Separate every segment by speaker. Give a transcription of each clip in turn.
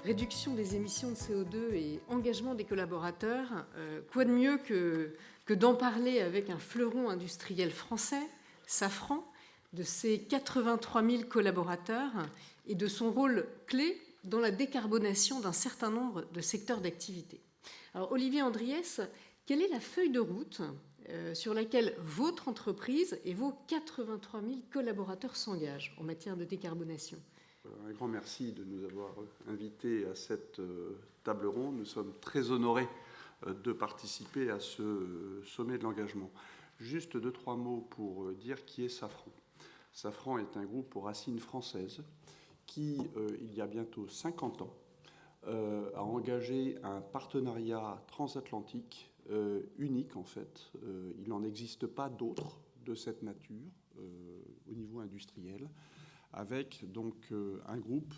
Speaker 1: Réduction des émissions de CO2 et engagement des collaborateurs, quoi de mieux que d'en parler avec un fleuron industriel français, Safran, de ses 83 000 collaborateurs et de son rôle clé dans la décarbonation d'un certain nombre de secteurs d'activité. Alors Olivier Andriès, quelle est la feuille de route sur laquelle votre entreprise et vos 83 000 collaborateurs s'engagent en matière de décarbonation ?
Speaker 2: Un grand merci de nous avoir invités à cette table ronde. Nous sommes très honorés de participer à ce sommet de l'engagement. Juste 2-3 mots pour dire qui est Safran. Safran est un groupe aux racines françaises qui, il y a bientôt 50 ans, a engagé un partenariat transatlantique unique en fait. Il n'en existe pas d'autres de cette nature au niveau industriel, avec donc un groupe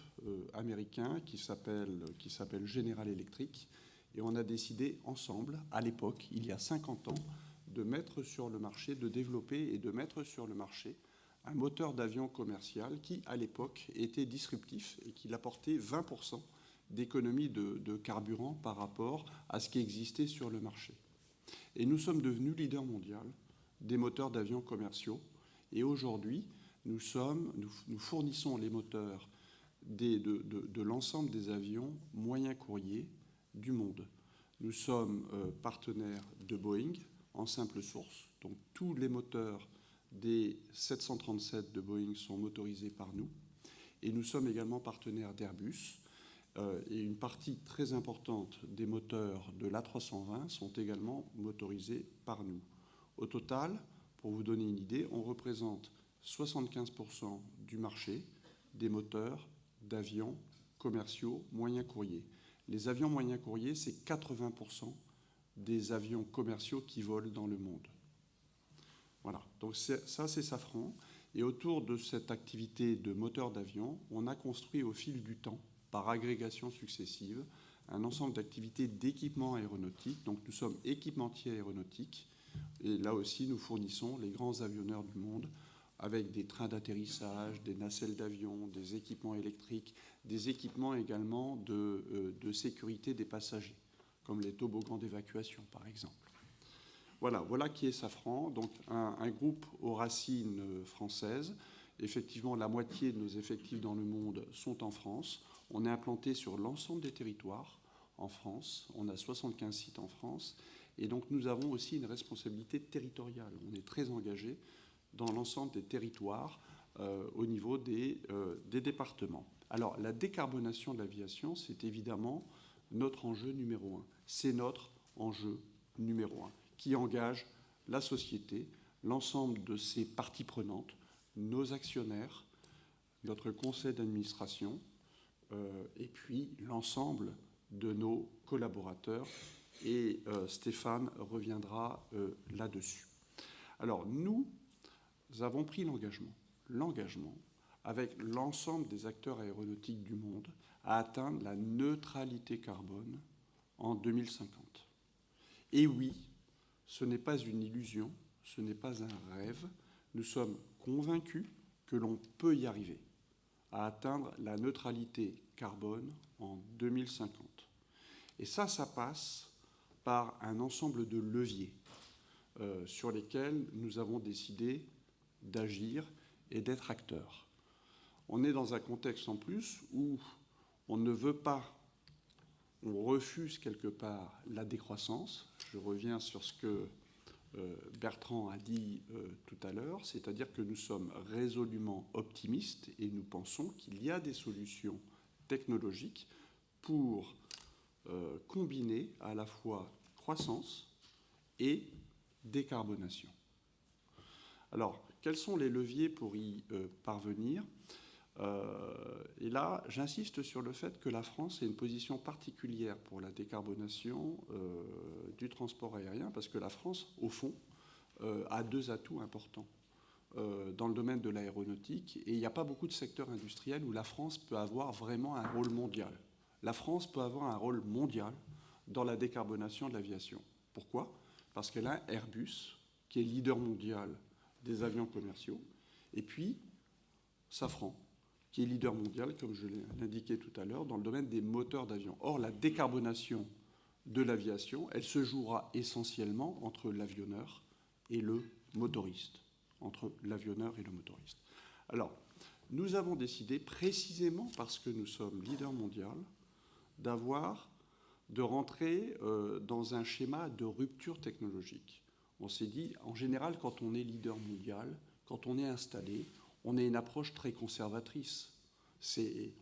Speaker 2: américain qui s'appelle General Electric. Et on a décidé ensemble, à l'époque, il y a 50 ans, de mettre sur le marché, de développer et de mettre sur le marché un moteur d'avion commercial qui, à l'époque, était disruptif et qui apportait 20% d'économie de carburant par rapport à ce qui existait sur le marché. Et nous sommes devenus leader mondial des moteurs d'avions commerciaux. Et aujourd'hui, nous fournissons les moteurs de l'ensemble des avions moyens courriers du monde. Nous sommes partenaires de Boeing en simple source. Donc tous les moteurs des 737 de Boeing sont motorisés par nous. Et nous sommes également partenaires d'Airbus. Et une partie très importante des moteurs de l'A320 sont également motorisés par nous. Au total, pour vous donner une idée, on représente 75% du marché des moteurs d'avions commerciaux moyens courriers. Les avions moyens courriers, c'est 80% des avions commerciaux qui volent dans le monde. Voilà, donc ça c'est Safran. Et autour de cette activité de moteur d'avion, on a construit au fil du temps, par agrégation successive, un ensemble d'activités d'équipement aéronautique. Donc nous sommes équipementiers aéronautiques, et là aussi nous fournissons les grands avionneurs du monde avec des trains d'atterrissage, des nacelles d'avion, des équipements électriques, des équipements également de sécurité des passagers, comme les toboggans d'évacuation, par exemple. Voilà qui est Safran, donc un groupe aux racines françaises. Effectivement, la moitié de nos effectifs dans le monde sont en France. On est implanté sur l'ensemble des territoires en France. On a 75 sites en France. Et donc, nous avons aussi une responsabilité territoriale. On est très engagé dans l'ensemble des territoires au niveau des départements. Alors, la décarbonation de l'aviation, c'est évidemment notre enjeu numéro un. C'est notre enjeu numéro un qui engage la société, l'ensemble de ses parties prenantes, nos actionnaires, notre conseil d'administration et puis l'ensemble de nos collaborateurs. Et Stéphane reviendra là-dessus. Alors, nous avons pris l'engagement avec l'ensemble des acteurs aéronautiques du monde à atteindre la neutralité carbone en 2050. Et oui, ce n'est pas une illusion, ce n'est pas un rêve. Nous sommes convaincus que l'on peut y arriver à atteindre la neutralité carbone en 2050. Et ça passe par un ensemble de leviers sur lesquels nous avons décidé d'agir et d'être acteurs. On est dans un contexte en plus où on ne veut pas, on refuse quelque part la décroissance. Je reviens sur ce que Bertrand a dit tout à l'heure, c'est-à-dire que nous sommes résolument optimistes et nous pensons qu'il y a des solutions technologiques pour combiner à la fois croissance et décarbonation. Alors, quels sont les leviers pour y parvenir ? Et là, j'insiste sur le fait que la France a une position particulière pour la décarbonation du transport aérien, parce que la France, au fond, a deux atouts importants dans le domaine de l'aéronautique, et il n'y a pas beaucoup de secteurs industriels où la France peut avoir vraiment un rôle mondial. La France peut avoir un rôle mondial dans la décarbonation de l'aviation. Pourquoi ? Parce qu'elle a Airbus, qui est leader mondial des avions commerciaux, et puis Safran, qui est leader mondial, comme je l'ai indiqué tout à l'heure, dans le domaine des moteurs d'avion. Or, la décarbonation de l'aviation, elle se jouera essentiellement entre l'avionneur et le motoriste. Entre l'avionneur et le motoriste. Alors, nous avons décidé, précisément parce que nous sommes leader mondial, de rentrer dans un schéma de rupture technologique. On s'est dit, en général, quand on est leader mondial, quand on est installé, on a une approche très conservatrice.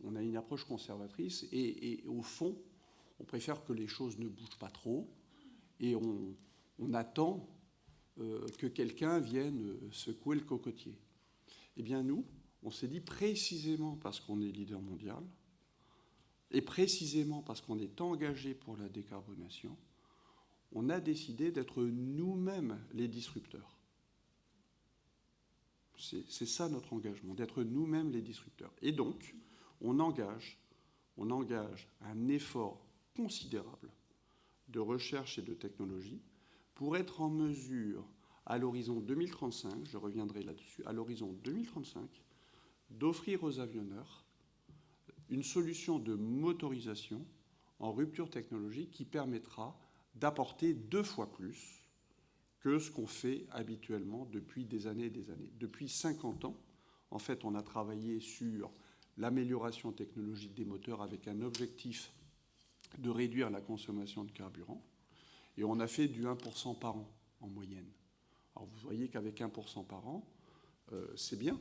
Speaker 2: On a une approche conservatrice et au fond, on préfère que les choses ne bougent pas trop et on attend que quelqu'un vienne secouer le cocotier. Eh bien, nous, on s'est dit, précisément parce qu'on est leader mondial et précisément parce qu'on est engagé pour la décarbonation, on a décidé d'être nous-mêmes les disrupteurs. C'est ça notre engagement, d'être nous-mêmes les disrupteurs. Et donc, on engage un effort considérable de recherche et de technologie pour être en mesure, à l'horizon 2035, je reviendrai là-dessus, à l'horizon 2035, d'offrir aux avionneurs une solution de motorisation en rupture technologique qui permettra d'apporter 2 fois plus que ce qu'on fait habituellement depuis des années et des années. Depuis 50 ans, en fait, on a travaillé sur l'amélioration technologique des moteurs avec un objectif de réduire la consommation de carburant. Et on a fait du 1% par an en moyenne. Alors vous voyez qu'avec 1% par an, c'est bien.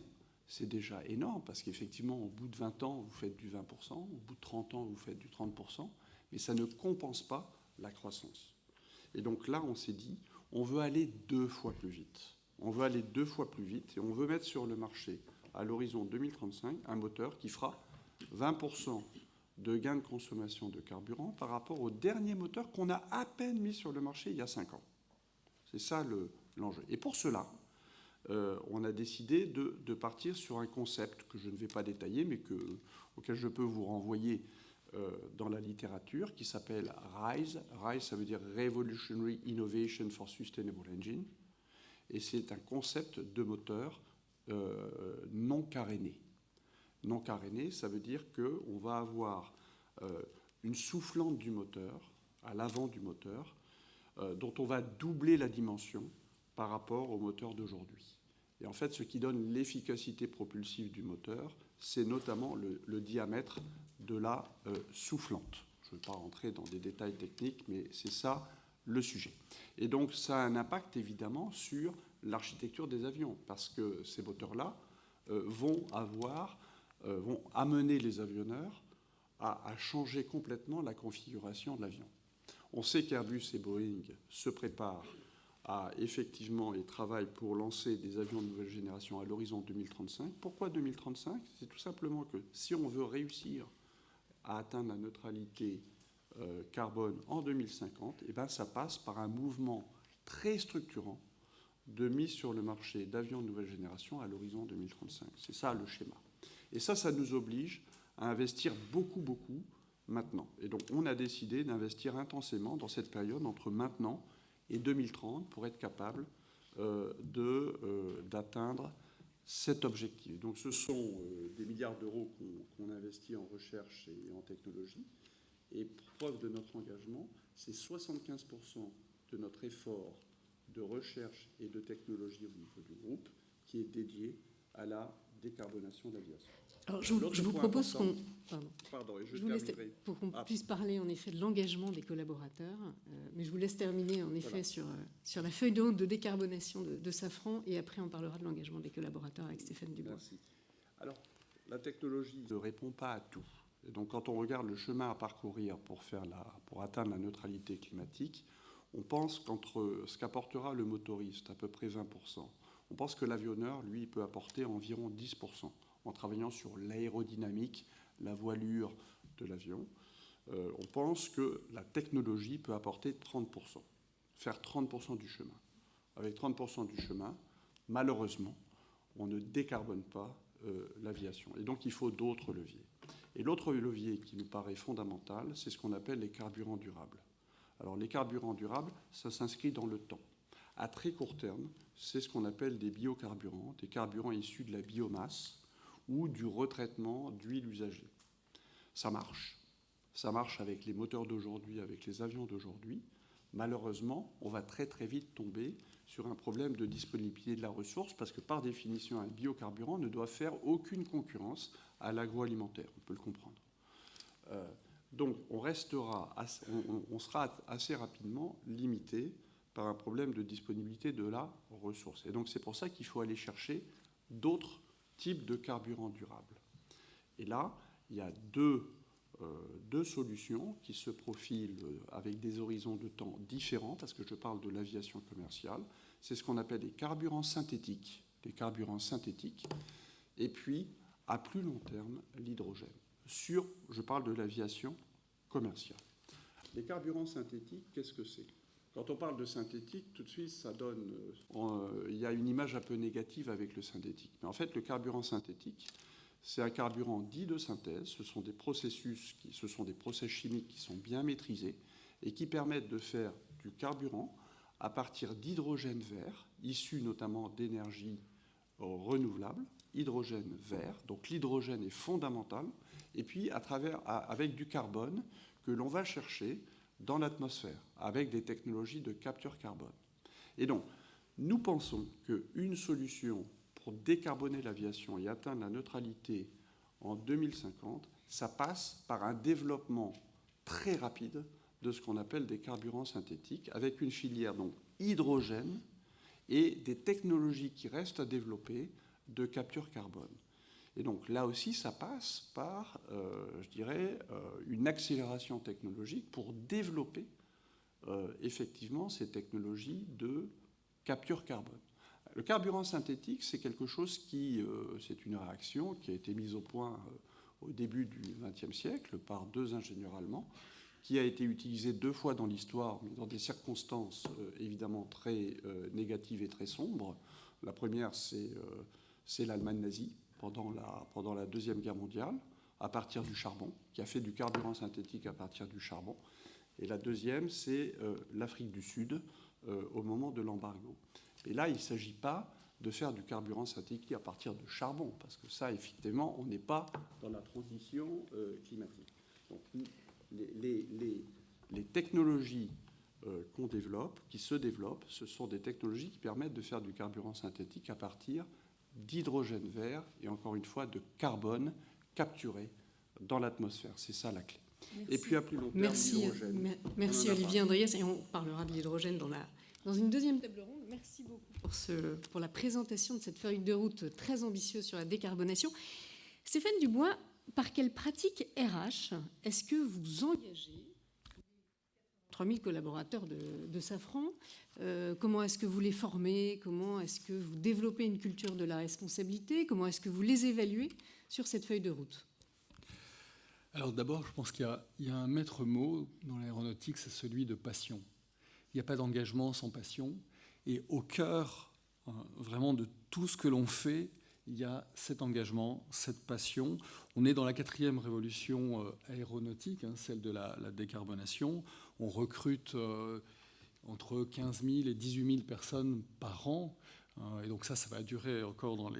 Speaker 2: C'est déjà énorme parce qu'effectivement, au bout de 20 ans, vous faites du 20%, au bout de 30 ans, vous faites du 30%, mais ça ne compense pas la croissance. Et donc là, on s'est dit, on veut aller 2 fois plus vite. On veut aller 2 fois plus vite et on veut mettre sur le marché, à l'horizon 2035, un moteur qui fera 20% de gain de consommation de carburant par rapport au dernier moteur qu'on a à peine mis sur le marché il y a 5 ans. C'est ça l'enjeu. Et pour cela, on a décidé de partir sur un concept que je ne vais pas détailler, mais auquel je peux vous renvoyer dans la littérature, qui s'appelle RISE. RISE, ça veut dire Revolutionary Innovation for Sustainable Engine. Et c'est un concept de moteur non caréné. Non caréné, ça veut dire qu'on va avoir une soufflante du moteur, à l'avant du moteur, dont on va doubler la dimension par rapport au moteur d'aujourd'hui. Et en fait, ce qui donne l'efficacité propulsive du moteur, c'est notamment le diamètre de la soufflante. Je ne veux pas rentrer dans des détails techniques, mais c'est ça le sujet. Et donc, ça a un impact évidemment sur l'architecture des avions, parce que ces moteurs-là vont amener les avionneurs à changer complètement la configuration de l'avion. On sait qu'Airbus et Boeing se préparent effectivement et travaillent pour lancer des avions de nouvelle génération à l'horizon 2035. Pourquoi 2035 ? C'est tout simplement que si on veut réussir à atteindre la neutralité carbone en 2050, eh ben ça passe par un mouvement très structurant de mise sur le marché d'avions de nouvelle génération à l'horizon 2035. C'est ça le schéma. Et ça nous oblige à investir beaucoup maintenant. Et donc on a décidé d'investir intensément dans cette période entre maintenant et 2030 pour être capable d'atteindre cet objectif. Donc ce sont des milliards d'euros qu'on investit en recherche et en technologie. Et preuve de notre engagement, c'est 75% de notre effort de recherche et de technologie au niveau du groupe qui est dédié à la décarbonation de l'aviation.
Speaker 1: Alors, je vous propose qu'on...
Speaker 2: Pardon,
Speaker 1: je vous laisse, pour qu'on puisse parler en effet de l'engagement des collaborateurs, mais je vous laisse terminer en effet sur la feuille de route de décarbonation de Safran, et après on parlera de l'engagement des collaborateurs avec Stéphane Dubois.
Speaker 2: Merci. Alors, la technologie ne répond pas à tout. Et donc, quand on regarde le chemin à parcourir pour atteindre la neutralité climatique, on pense qu'entre ce qu'apportera le motoriste, à peu près 20%, on pense que l'avionneur, lui, peut apporter environ 10%, en travaillant sur l'aérodynamique, la voilure de l'avion. On pense que la technologie peut apporter 30%, faire 30% du chemin. Avec 30% du chemin, malheureusement, on ne décarbone pas l'aviation. Et donc, il faut d'autres leviers. Et l'autre levier qui nous paraît fondamental, c'est ce qu'on appelle les carburants durables. Alors, les carburants durables, ça s'inscrit dans le temps. À très court terme, c'est ce qu'on appelle des biocarburants, des carburants issus de la biomasse, ou du retraitement d'huile usagée. Ça marche. Ça marche avec les moteurs d'aujourd'hui, avec les avions d'aujourd'hui. Malheureusement, on va très très vite tomber sur un problème de disponibilité de la ressource parce que par définition, un biocarburant ne doit faire aucune concurrence à l'agroalimentaire. On peut le comprendre. Donc on sera assez rapidement limité par un problème de disponibilité de la ressource. Et donc c'est pour ça qu'il faut aller chercher d'autres types de carburants durables. Et là, il y a deux solutions qui se profilent avec des horizons de temps différents, parce que je parle de l'aviation commerciale. C'est ce qu'on appelle les carburants synthétiques. Et puis, à plus long terme, l'hydrogène. Je parle de l'aviation commerciale. Les carburants synthétiques, qu'est-ce que c'est ? Quand on parle de synthétique, tout de suite, ça donne... il y a une image un peu négative avec le synthétique. Mais en fait, le carburant synthétique, c'est un carburant dit de synthèse. Ce sont des process chimiques qui sont bien maîtrisés et qui permettent de faire du carburant à partir d'hydrogène vert, issu notamment d'énergie renouvelable, hydrogène vert. Donc l'hydrogène est fondamental. Et puis avec du carbone que l'on va chercher dans l'atmosphère, avec des technologies de capture carbone. Et donc, nous pensons qu'une solution pour décarboner l'aviation et atteindre la neutralité en 2050, ça passe par un développement très rapide de ce qu'on appelle des carburants synthétiques, avec une filière donc hydrogène et des technologies qui restent à développer de capture carbone. Et donc là aussi, ça passe par, une accélération technologique pour développer effectivement ces technologies de capture carbone. Le carburant synthétique, c'est quelque chose c'est une réaction qui a été mise au point au début du XXe siècle par deux ingénieurs allemands, qui a été utilisée 2 fois dans l'histoire, mais dans des circonstances évidemment très négatives et très sombres. La première, c'est l'Allemagne nazie pendant la Deuxième Guerre mondiale, à partir du charbon, qui a fait du carburant synthétique à partir du charbon. Et la deuxième, c'est l'Afrique du Sud, au moment de l'embargo. Et là, il ne s'agit pas de faire du carburant synthétique à partir de charbon, parce que ça, effectivement, on n'est pas dans la transition climatique. Donc, les technologies qui se développent, ce sont des technologies qui permettent de faire du carburant synthétique à partir d'hydrogène vert et encore une fois de carbone capturé dans l'atmosphère. C'est ça la clé.
Speaker 1: Merci.
Speaker 2: Et puis à plus long terme, l'hydrogène.
Speaker 1: Merci Olivier Andriès, et on parlera de l'hydrogène dans une deuxième table ronde. Merci beaucoup pour la présentation de cette feuille de route très ambitieuse sur la décarbonation. Stéphane Dubois, par quelle pratique RH est-ce que vous engagez 3000 collaborateurs de Safran? Comment est-ce que vous les formez? Comment est-ce que vous développez une culture de la responsabilité? Comment est-ce que vous les évaluez sur cette feuille de route?
Speaker 3: Alors d'abord, je pense qu'il y a un maître mot dans l'aéronautique, c'est celui de passion. Il n'y a pas d'engagement sans passion. Et au cœur vraiment de tout ce que l'on fait, il y a cet engagement, cette passion. On est dans la 4e révolution aéronautique, celle de la décarbonation. On recrute entre 15 000 et 18 000 personnes par an. Et donc ça va durer encore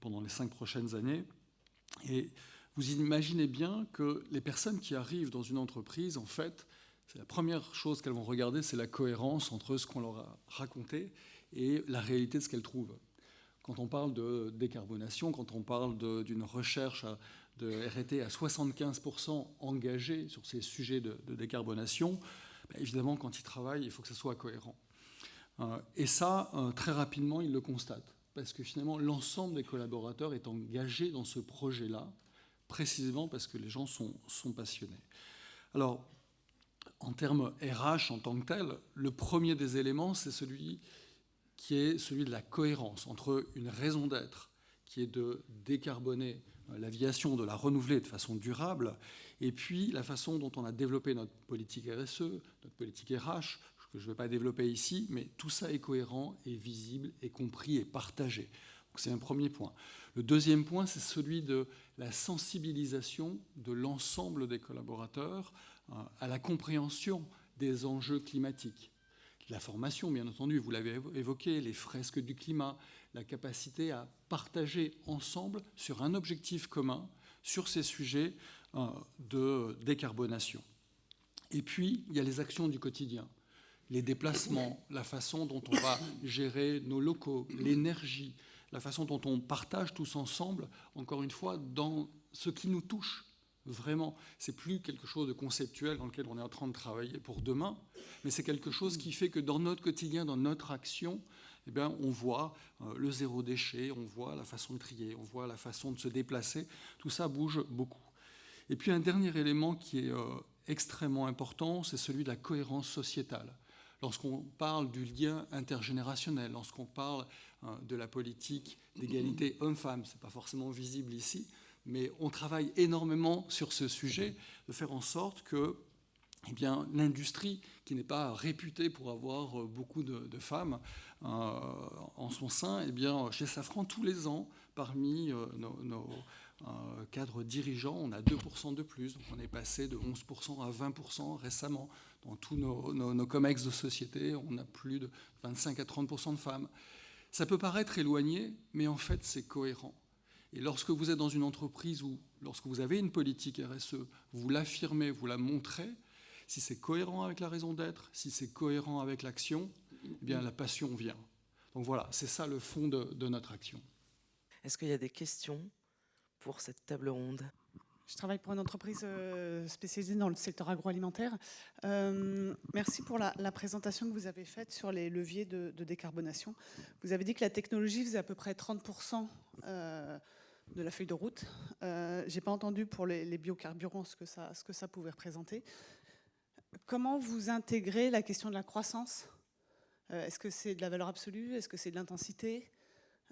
Speaker 3: pendant les 5 prochaines années. Et vous imaginez bien que les personnes qui arrivent dans une entreprise, en fait, c'est la première chose qu'elles vont regarder, c'est la cohérence entre ce qu'on leur a raconté et la réalité de ce qu'elles trouvent. Quand on parle de décarbonation, quand on parle d'une recherche de R&D à 75% engagée sur ces sujets de décarbonation, évidemment, quand ils travaillent, il faut que ça soit cohérent. Et ça, très rapidement, ils le constatent. Parce que finalement, l'ensemble des collaborateurs est engagé dans ce projet-là, précisément parce que les gens sont passionnés. Alors, en termes RH en tant que tel, le premier des éléments, c'est celui de la cohérence entre une raison d'être, qui est de décarboner l'aviation, de la renouveler de façon durable, et puis la façon dont on a développé notre politique RSE, notre politique RH, que je ne vais pas développer ici, mais tout ça est cohérent, est visible, est compris et partagé. Donc c'est un premier point. Le deuxième point, c'est celui de la sensibilisation de l'ensemble des collaborateurs à la compréhension des enjeux climatiques. la formation, bien entendu, vous l'avez évoqué, les fresques du climat, la capacité à partager ensemble sur un objectif commun, sur ces sujets de décarbonation. Et puis, il y a les actions du quotidien, les déplacements, la façon dont on va gérer nos locaux, l'énergie, la façon dont on partage tous ensemble, encore une fois, dans ce qui nous touche. Vraiment, c'est plus quelque chose de conceptuel dans lequel on est en train de travailler pour demain, mais c'est quelque chose qui fait que dans notre quotidien, dans notre action, eh bien, on voit le zéro déchet, on voit la façon de trier, on voit la façon de se déplacer. Tout ça bouge beaucoup. Et puis un dernier élément qui est extrêmement important, c'est celui de la cohérence sociétale. Lorsqu'on parle du lien intergénérationnel, lorsqu'on parle de la politique d'égalité homme-femme, ce n'est pas forcément visible ici, mais on travaille énormément sur ce sujet, de faire en sorte que l'industrie, qui n'est pas réputée pour avoir beaucoup de femmes en son sein, chez Safran, tous les ans, parmi nos cadres dirigeants, on a 2% de plus. Donc on est passé de 11% à 20% récemment. Dans tous nos COMEX de société, on a plus de 25 à 30% de femmes. Ça peut paraître éloigné, mais en fait, c'est cohérent. Et lorsque vous êtes dans une entreprise ou lorsque vous avez une politique RSE, vous l'affirmez, vous la montrez, si c'est cohérent avec la raison d'être, si c'est cohérent avec l'action, eh bien la passion vient. Donc voilà, c'est ça le fond de notre action.
Speaker 4: Est-ce qu'il y a des questions pour cette table ronde ?
Speaker 5: Je travaille pour une entreprise spécialisée dans le secteur agroalimentaire. Merci pour la présentation que vous avez faite sur les leviers de décarbonation. Vous avez dit que la technologie faisait à peu près 30% de la feuille de route. Je n'ai pas entendu pour les biocarburants ce que ça pouvait représenter. Comment vous intégrez la question de la croissance ? Est-ce que c'est de la valeur absolue ? Est-ce que c'est de l'intensité ?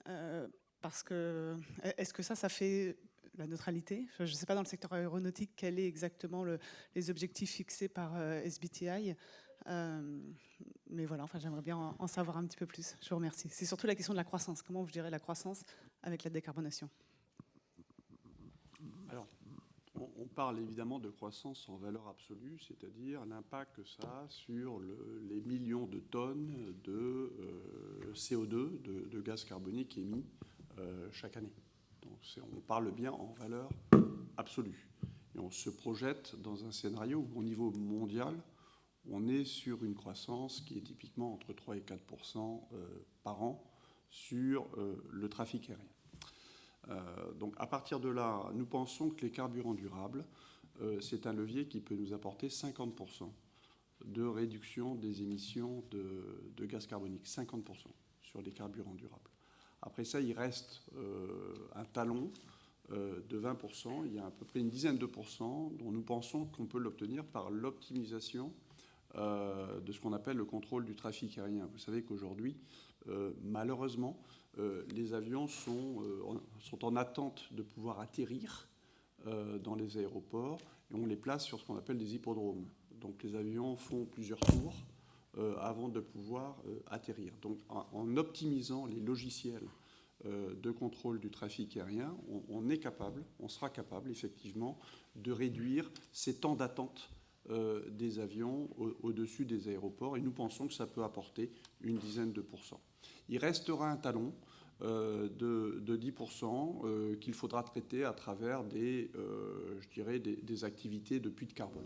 Speaker 5: Est-ce que ça fait la neutralité ? Je ne sais pas dans le secteur aéronautique quels sont exactement les objectifs fixés par SBTi. Mais voilà, j'aimerais bien en savoir un petit peu plus. Je vous remercie. C'est surtout la question de la croissance. Comment vous gérez la croissance avec la décarbonation ?
Speaker 2: Alors, on parle évidemment de croissance en valeur absolue, c'est-à-dire l'impact que ça a sur les millions de tonnes de CO2, de gaz carbonique émis chaque année. Donc on parle bien en valeur absolue. Et on se projette dans un scénario où, au niveau mondial, on est sur une croissance qui est typiquement entre 3 et 4% par an sur le trafic aérien. Donc à partir de là, nous pensons que les carburants durables, c'est un levier qui peut nous apporter 50% de réduction des émissions de gaz carbonique, 50% sur les carburants durables. Après ça, il reste un talon de 20%. Il y a à peu près une dizaine de pourcents dont nous pensons qu'on peut l'obtenir par l'optimisation de ce qu'on appelle le contrôle du trafic aérien. Vous savez qu'aujourd'hui, malheureusement, les avions sont en attente de pouvoir atterrir dans les aéroports et on les place sur ce qu'on appelle des hippodromes. Donc les avions font plusieurs tours avant de pouvoir atterrir. Donc en optimisant les logiciels de contrôle du trafic aérien, on sera capable effectivement de réduire ces temps d'attente des avions au-dessus des aéroports et nous pensons que ça peut apporter une dizaine de pourcents. Il restera un talon de 10% qu'il faudra traiter à travers des activités de puits de carbone.